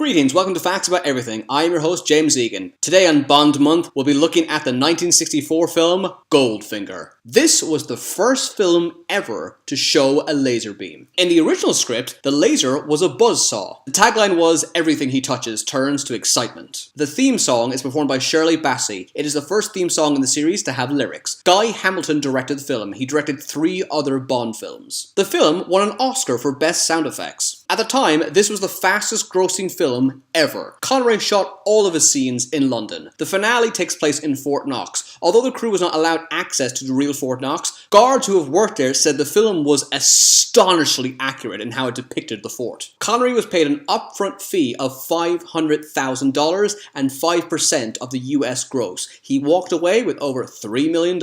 Greetings, welcome to Facts About Everything. I am your host, James Egan. Today on Bond Month, we'll be looking at the 1964 film, Goldfinger. This was the first film ever to show a laser beam. In the original script, the laser was a buzzsaw. The tagline was, "Everything he touches turns to excitement." The theme song is performed by Shirley Bassey. It is the first theme song in the series to have lyrics. Guy Hamilton directed the film. He directed 3 other Bond films. The film won an Oscar for Best Sound Effects. At the time, this was the fastest grossing film ever. Connery shot all of his scenes in London. The finale takes place in Fort Knox. Although the crew was not allowed access to the real Fort Knox, guards who have worked there said the film was astonishingly accurate in how it depicted the fort. Connery was paid an upfront fee of $500,000 and 5% of the US gross. He walked away with over $3 million.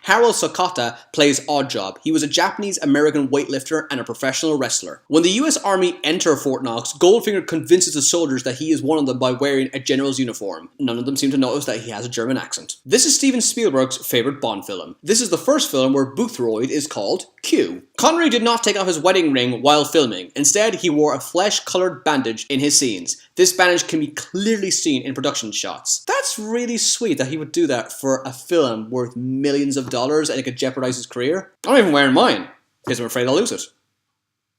Harold Sakata plays Oddjob. He was a Japanese-American weightlifter and a professional wrestler. When the US Army enter Fort Knox, Goldfinger convinces the soldiers that he is one of them by wearing a general's uniform. None of them seem to notice that he has a German accent. This is Steven Spielberg's favorite Bond film. This is the first film where Boothroyd is called Q. Connery did not take off his wedding ring while filming. Instead, he wore a flesh-colored bandage in his scenes. This bandage can be clearly seen in production shots. That's really sweet that he would do that for a film worth millions of dollars and it could jeopardize his career. I'm not even wearing mine, because I'm afraid I'll lose it.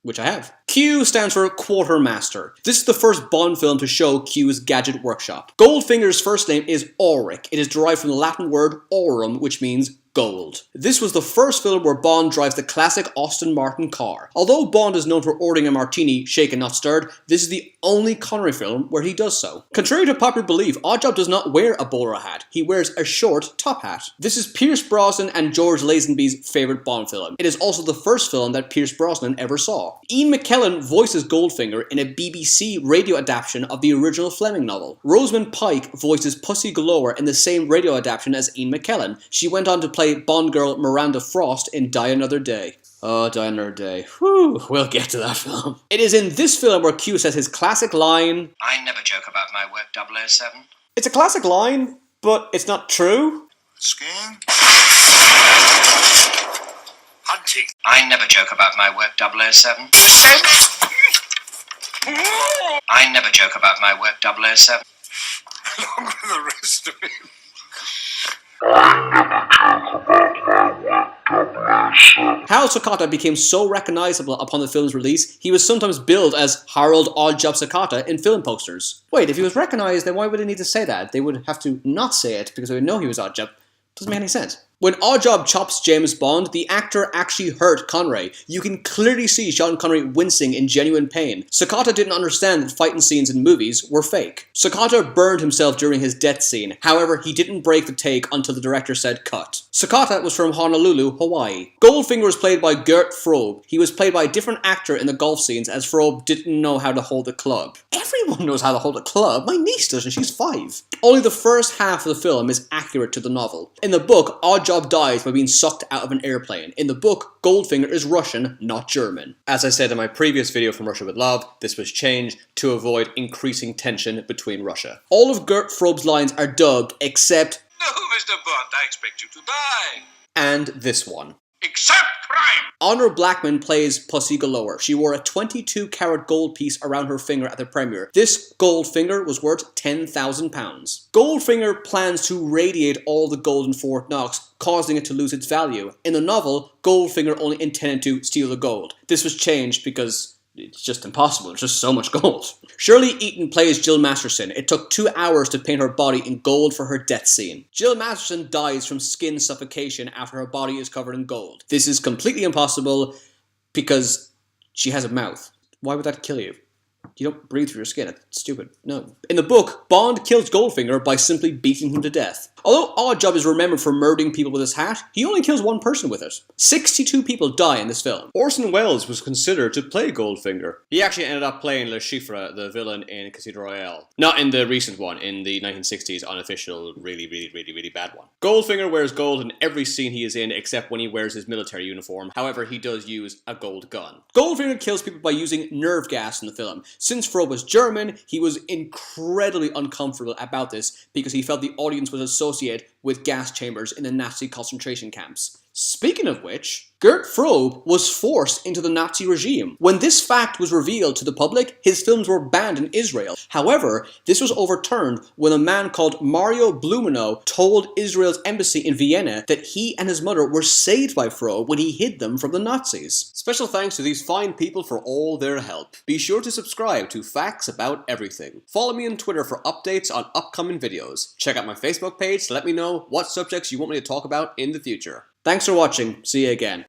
Which I have. Q stands for Quartermaster. This is the first Bond film to show Q's gadget workshop. Goldfinger's first name is Ulrich. It is derived from the Latin word aurum, which means gold. This was the first film where Bond drives the classic Aston Martin car. Although Bond is known for ordering a martini, shaken not stirred, this is the only Connery film where he does so. Contrary to popular belief, Oddjob does not wear a bowler hat. He wears a short top hat. This is Pierce Brosnan and George Lazenby's favorite Bond film. It is also the first film that Pierce Brosnan ever saw. Ian McKellen voices Goldfinger in a BBC radio adaptation of the original Fleming novel. Rosamund Pike voices Pussy Galore in the same radio adaptation as Ian McKellen. She went on to play Bond girl Miranda Frost in Die Another Day. Oh, Die Another Day. Whew, we'll get to that film. It is in this film where Q says his classic line, "I never joke about my work, 007. It's a classic line, but it's not true. Skiing? Hunting. I never joke about my work, 007. I never joke about my work, 007. Along with the rest of it. Harold Sakata became so recognizable upon the film's release, he was sometimes billed as Harold Oddjob Sakata in film posters. Wait, if he was recognized, then why would they need to say that? They would have to not say it because they would know he was Oddjob. Doesn't make any sense. When Oddjob chops James Bond, the actor actually hurt Connery. You can clearly see Sean Connery wincing in genuine pain. Sakata didn't understand that fighting scenes in movies were fake. Sakata burned himself during his death scene. However, he didn't break the take until the director said cut. Sakata was from Honolulu, Hawaii. Goldfinger was played by Gert Frobe. He was played by a different actor in the golf scenes as Frobe didn't know how to hold a club. Everyone knows how to hold a club. My niece does and she's 5. Only the first half of the film is accurate to the novel. In the book, Oddjob dies by being sucked out of an airplane. In the book, Goldfinger is Russian, not German. As I said in my previous video from Russia with Love, this was changed to avoid increasing tension between Russia. All of Gert Frobe's lines are dubbed except, "No, Mr. Bond, I expect you to die." And this one. "Except crime." Honor Blackman plays Pussy Galore. She wore a 22-carat gold piece around her finger at the premiere. This Goldfinger was worth £10,000. Goldfinger plans to radiate all the gold in Fort Knox, causing it to lose its value. In the novel, Goldfinger only intended to steal the gold. This was changed because it's just impossible. There's just so much gold. Shirley Eaton plays Jill Masterson. It took 2 hours to paint her body in gold for her death scene. Jill Masterson dies from skin suffocation after her body is covered in gold. This is completely impossible because she has a mouth. Why would that kill you? You don't breathe through your skin. It's stupid. No. In the book, Bond kills Goldfinger by simply beating him to death. Although Oddjob is remembered for murdering people with his hat, he only kills 1 person with it. 62 people die in this film. Orson Welles was considered to play Goldfinger. He actually ended up playing Le Chiffre, the villain in Casino Royale. Not in the recent one, in the 1960s unofficial, really bad one. Goldfinger wears gold in every scene he is in except when he wears his military uniform. However, he does use a gold gun. Goldfinger kills people by using nerve gas in the film. Since Frobe was German, he was incredibly uncomfortable about this because he felt the audience was associated with gas chambers in the Nazi concentration camps. Speaking of which, Gert Frobe was forced into the Nazi regime. When this fact was revealed to the public, his films were banned in Israel. However, this was overturned when a man called Mario Blumenow told Israel's embassy in Vienna that he and his mother were saved by Frobe when he hid them from the Nazis. Special thanks to these fine people for all their help. Be sure to subscribe to Facts About Everything. Follow me on Twitter for updates on upcoming videos. Check out my Facebook page to let me know what subjects you want me to talk about in the future. Thanks for watching. See you again.